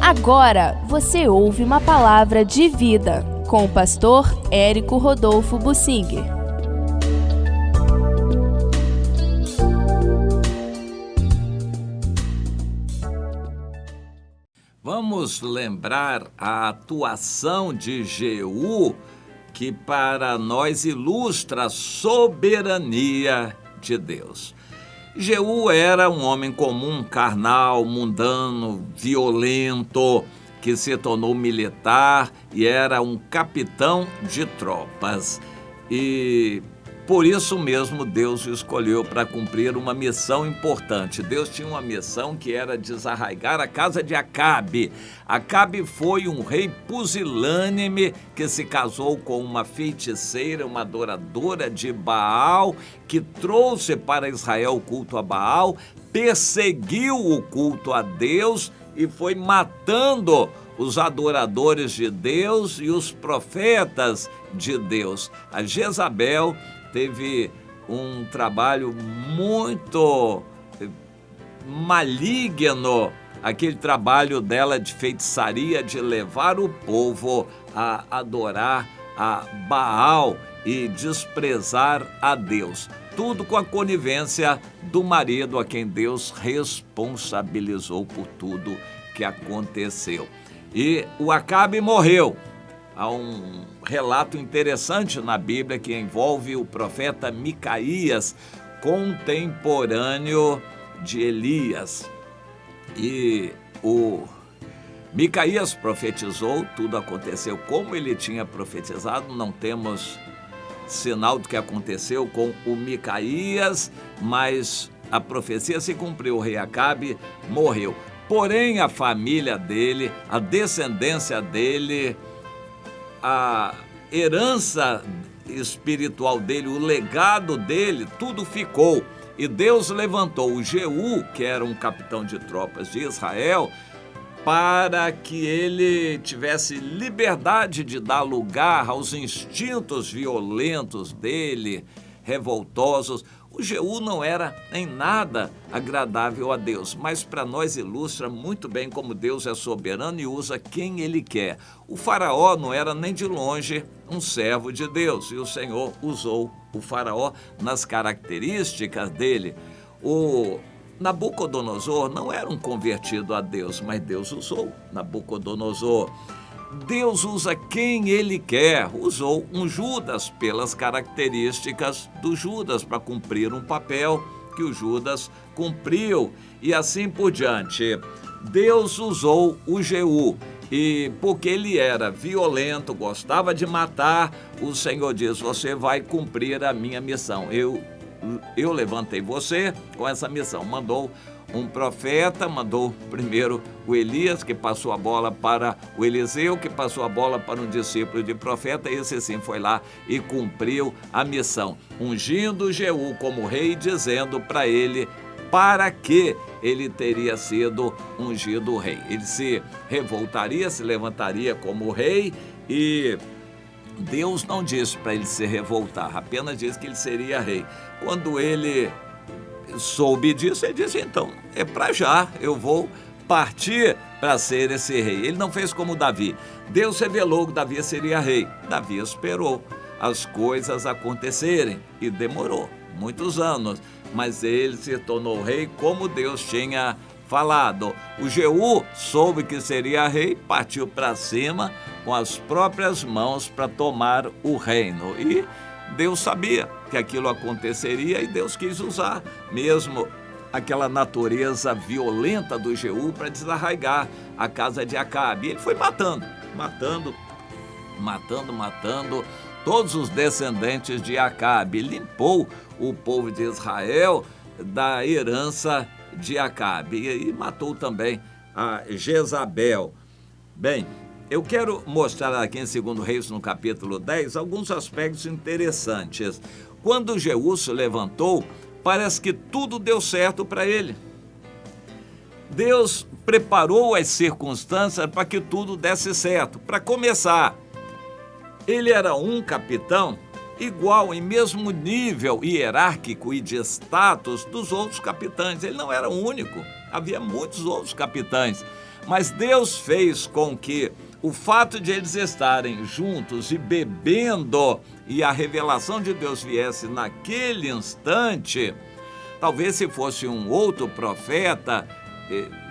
Agora você ouve uma palavra de vida com o pastor Érico Rodolfo Bussinger. Vamos lembrar a atuação de Jeú, que para nós ilustra a soberania de Deus. Jeú era um homem comum, carnal, mundano, violento, que se tornou militar e era um capitão de tropas. E por isso mesmo Deus o escolheu para cumprir uma missão importante. Deus tinha uma missão que era desarraigar a casa de Acabe. Acabe foi um rei pusilânime que se casou com uma feiticeira, uma adoradora de Baal, que trouxe para Israel o culto a Baal, perseguiu o culto a Deus e foi matando os adoradores de Deus e os profetas de Deus. A Jezabel teve um trabalho muito maligno, aquele trabalho dela de feitiçaria, de levar o povo a adorar a Baal e desprezar a Deus. Tudo com a conivência do marido, a quem Deus responsabilizou por tudo que aconteceu. E o Acabe morreu. Há um relato interessante na Bíblia que envolve o profeta Micaías, contemporâneo de Elias. E o Micaías profetizou, tudo aconteceu como ele tinha profetizado, não temos sinal do que aconteceu com o Micaías, mas a profecia se cumpriu, o rei Acabe morreu. Porém, a família dele, a descendência dele, a herança espiritual dele, o legado dele, tudo ficou. E Deus levantou o Jeú, que era um capitão de tropas de Israel, para que ele tivesse liberdade de dar lugar aos instintos violentos dele, revoltosos. O Jeú não era em nada agradável a Deus, mas para nós ilustra muito bem como Deus é soberano e usa quem Ele quer. O faraó não era nem de longe um servo de Deus, e o Senhor usou o faraó nas características dele. O Nabucodonosor não era um convertido a Deus, mas Deus usou Nabucodonosor. Deus usa quem Ele quer. Usou um Judas pelas características do Judas para cumprir um papel que o Judas cumpriu e assim por diante. Deus usou o Jeú e porque ele era violento, gostava de matar, o Senhor diz: você vai cumprir a minha missão. Eu levantei você com essa missão. Mandou um profeta, mandou primeiro o Elias, que passou a bola para o Eliseu, que passou a bola para um discípulo de profeta. Esse sim foi lá e cumpriu a missão, ungindo Jeú como rei, dizendo para ele para que ele teria sido ungido rei. Ele se revoltaria, se levantaria como rei, e Deus não disse para ele se revoltar, apenas disse que ele seria rei. Quando ele soube disso, ele disse: então, é para já, eu vou partir para ser esse rei. Ele não fez como Davi. Deus revelou que Davi seria rei. Davi esperou as coisas acontecerem e demorou muitos anos, mas ele se tornou rei como Deus tinha falado. O Jeú soube que seria rei, partiu para cima com as próprias mãos para tomar o reino. E Deus sabia que aquilo aconteceria e Deus quis usar mesmo aquela natureza violenta do Jeú para desarraigar a casa de Acabe. E ele foi matando todos os descendentes de Acabe. Limpou o povo de Israel da herança de Acabe e matou também a Jezabel. Bem, eu quero mostrar aqui em 2 Reis, no capítulo 10, alguns aspectos interessantes. Quando Jeú se levantou, parece que tudo deu certo para ele. Deus preparou as circunstâncias para que tudo desse certo. Para começar, ele era um capitão igual, em mesmo nível hierárquico e de status dos outros capitães. Ele não era o único, havia muitos outros capitães. Mas Deus fez com que o fato de eles estarem juntos e bebendo e a revelação de Deus viesse naquele instante, talvez se fosse um outro profeta,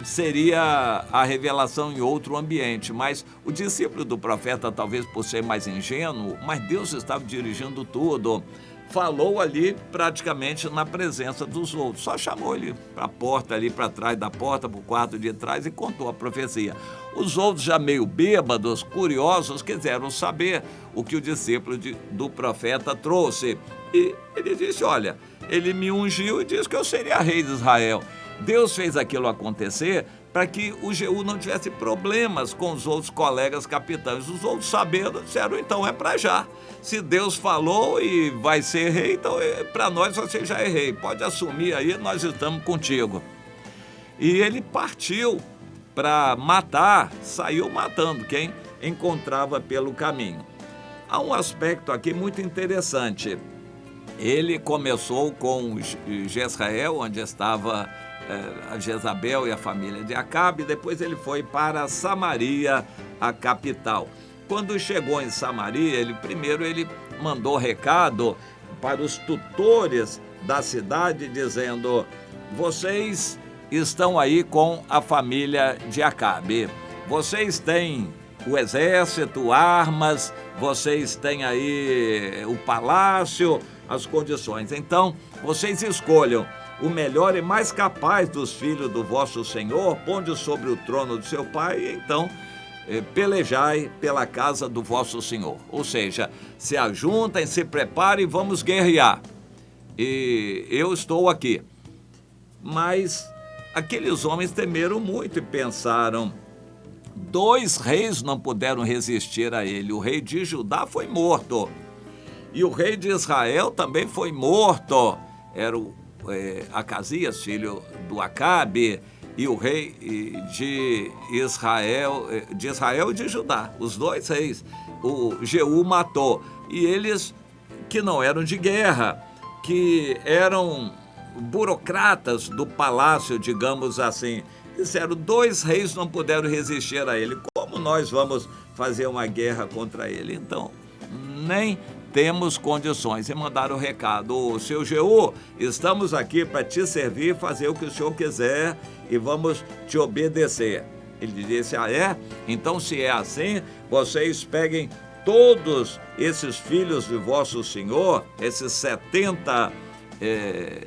seria a revelação em outro ambiente, mas o discípulo do profeta, talvez por ser mais ingênuo, mas Deus estava dirigindo tudo, falou ali praticamente na presença dos outros, só chamou ele para a porta ali, para trás da porta, para o quarto de trás e contou a profecia. Os outros já meio bêbados, curiosos, quiseram saber o que o discípulo do profeta trouxe, e ele disse, olha, ele me ungiu e disse que eu seria rei de Israel. Deus fez aquilo acontecer para que o Jeú não tivesse problemas com os outros colegas capitães. Os outros, sabendo, disseram, então é para já. Se Deus falou e vai ser rei, então para nós você já é rei. Pode assumir aí, nós estamos contigo. E ele partiu para matar, saiu matando quem encontrava pelo caminho. Há um aspecto aqui muito interessante. Ele começou com Jezreel, onde estava a Jezabel e a família de Acabe, depois ele foi para Samaria, a capital. Quando chegou em Samaria, ele mandou recado para os tutores da cidade, dizendo, vocês estão aí com a família de Acabe, vocês têm o exército, armas, vocês têm aí o palácio, as condições. Então, vocês escolham o melhor e mais capaz dos filhos do vosso Senhor, ponde sobre o trono do seu pai, e então pelejai pela casa do vosso Senhor. Ou seja, se ajuntem, se preparem e vamos guerrear. E eu estou aqui. Mas aqueles homens temeram muito e pensaram, 2 reis não puderam resistir a ele. O rei de Judá foi morto. E o rei de Israel também foi morto. Era o Acasias, filho do Acabe, e o rei de Israel e de Judá, os 2 reis, o Jeú matou. E eles, que não eram de guerra, que eram burocratas do palácio, digamos assim, disseram, 2 reis não puderam resistir a ele, como nós vamos fazer uma guerra contra ele? Então, nem temos condições. E mandaram o recado, seu Jeú, estamos aqui para te servir, fazer o que o senhor quiser e vamos te obedecer. Ele disse, então se é assim, vocês peguem todos esses filhos de vosso senhor, esses 70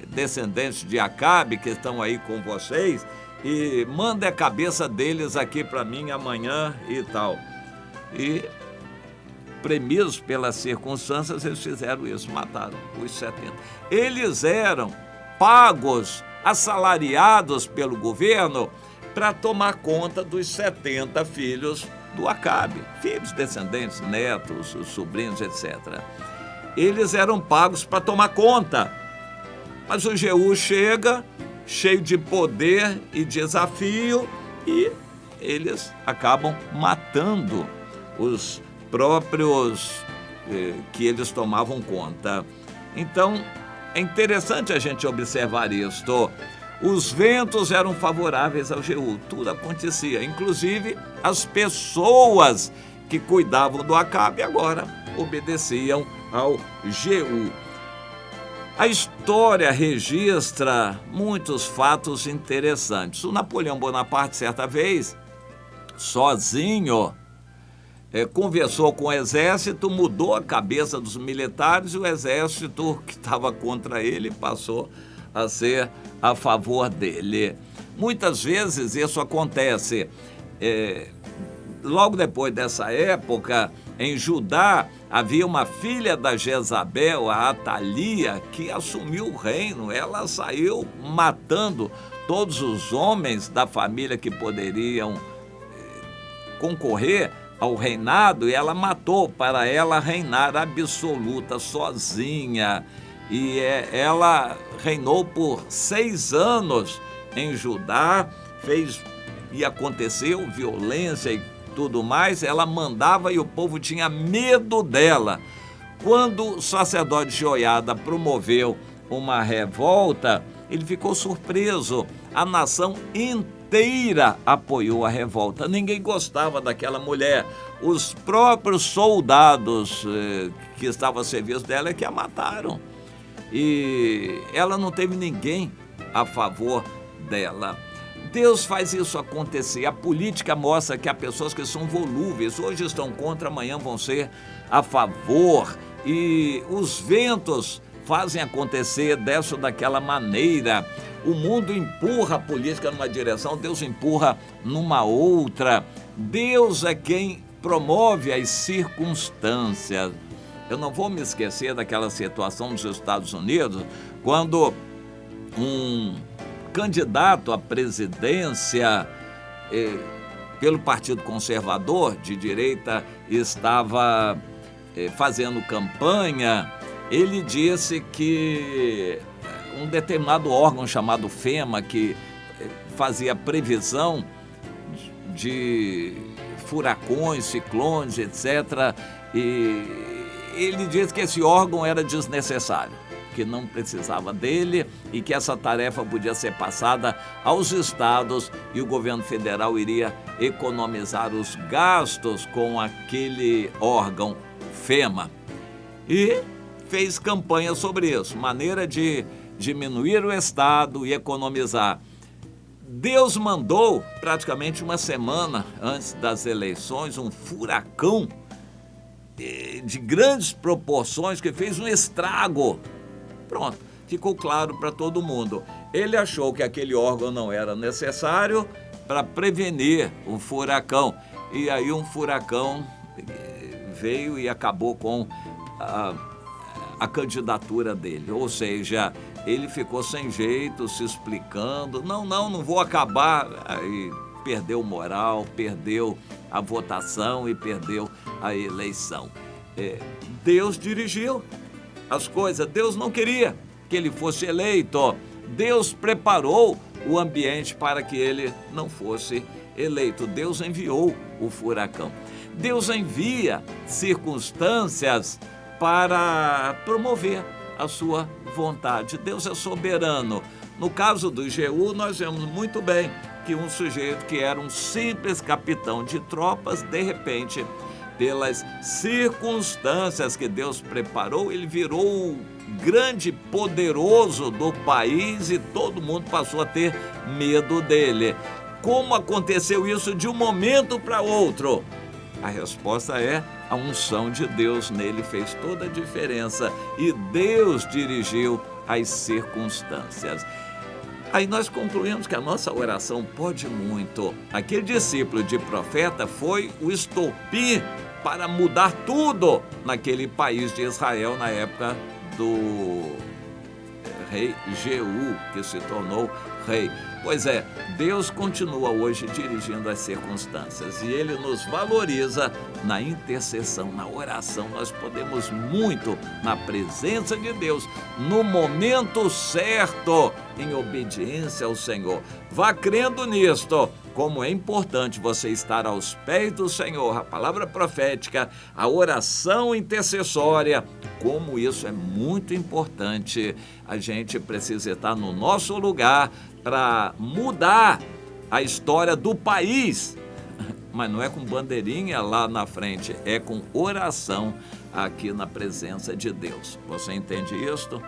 descendentes de Acabe que estão aí com vocês, e mandem a cabeça deles aqui para mim amanhã e tal. E premidos pelas circunstâncias, eles fizeram isso, mataram os 70. Eles eram pagos, assalariados pelo governo para tomar conta dos 70 filhos do Acabe, filhos, descendentes, netos, sobrinhos, etc. Eles eram pagos para tomar conta. Mas o Jeú chega, cheio de poder e desafio, e eles acabam matando os próprios que eles tomavam conta. Então, é interessante a gente observar isto. Os ventos eram favoráveis ao Jeú, tudo acontecia, inclusive as pessoas que cuidavam do Acabe agora obedeciam ao Jeú. A história registra muitos fatos interessantes. O Napoleão Bonaparte, certa vez, sozinho, conversou com o exército, mudou a cabeça dos militares e o exército que estava contra ele passou a ser a favor dele. Muitas vezes isso acontece. Logo depois dessa época, em Judá, havia uma filha da Jezabel, a Atalia, que assumiu o reino. Ela saiu matando todos os homens da família que poderiam concorrer ao reinado, e ela matou para ela reinar absoluta, sozinha. E ela reinou por 6 anos em Judá, e aconteceu violência e tudo mais. Ela mandava e o povo tinha medo dela. Quando o sacerdote Joiada promoveu uma revolta, ele ficou surpreso. A nação inteira inteira apoiou a revolta. Ninguém gostava daquela mulher. Os próprios soldados que estavam a serviço dela é que a mataram. E ela não teve ninguém a favor dela. Deus faz isso acontecer. A política mostra que há pessoas que são volúveis. Hoje estão contra, amanhã vão ser a favor. E os ventos fazem acontecer dessa ou daquela maneira. O mundo empurra a política numa direção, Deus empurra numa outra. Deus é quem promove as circunstâncias. Eu não vou me esquecer daquela situação nos Estados Unidos, quando um candidato à presidência pelo Partido Conservador, de direita, estava fazendo campanha. Ele disse que um determinado órgão chamado FEMA, que fazia previsão de furacões, ciclones, etc., e ele disse que esse órgão era desnecessário, que não precisava dele e que essa tarefa podia ser passada aos estados e o governo federal iria economizar os gastos com aquele órgão FEMA. E fez campanha sobre isso, maneira de diminuir o estado e economizar. Deus mandou, praticamente uma semana antes das eleições, um furacão de grandes proporções que fez um estrago. Pronto, ficou claro para todo mundo. Ele achou que aquele órgão não era necessário para prevenir um furacão. E aí um furacão veio e acabou com a candidatura dele. Ou seja, ele ficou sem jeito, se explicando. Não vou acabar. Aí perdeu moral, perdeu a votação e perdeu a eleição. Deus dirigiu as coisas. Deus não queria que ele fosse eleito. Deus preparou o ambiente para que ele não fosse eleito. Deus enviou o furacão. Deus envia circunstâncias para promover a sua vontade. Deus é soberano. No caso do Jeú, nós vemos muito bem que um sujeito que era um simples capitão de tropas, de repente, pelas circunstâncias que Deus preparou, ele virou o grande poderoso do país e todo mundo passou a ter medo dele. Como aconteceu isso de um momento para outro? A resposta é: a unção de Deus nele fez toda a diferença e Deus dirigiu as circunstâncias. Aí nós concluímos que a nossa oração pode muito. Aquele discípulo de profeta foi o estopim para mudar tudo naquele país de Israel na época do rei Jeú, que se tornou rei. Pois é, Deus continua hoje dirigindo as circunstâncias e Ele nos valoriza na intercessão, na oração. Nós podemos muito na presença de Deus, no momento certo, em obediência ao Senhor. Vá crendo nisto, como é importante você estar aos pés do Senhor, a palavra profética, a oração intercessória, como isso é muito importante. A gente precisa estar no nosso lugar para mudar a história do país, mas não é com bandeirinha lá na frente, é com oração aqui na presença de Deus. Você entende isto?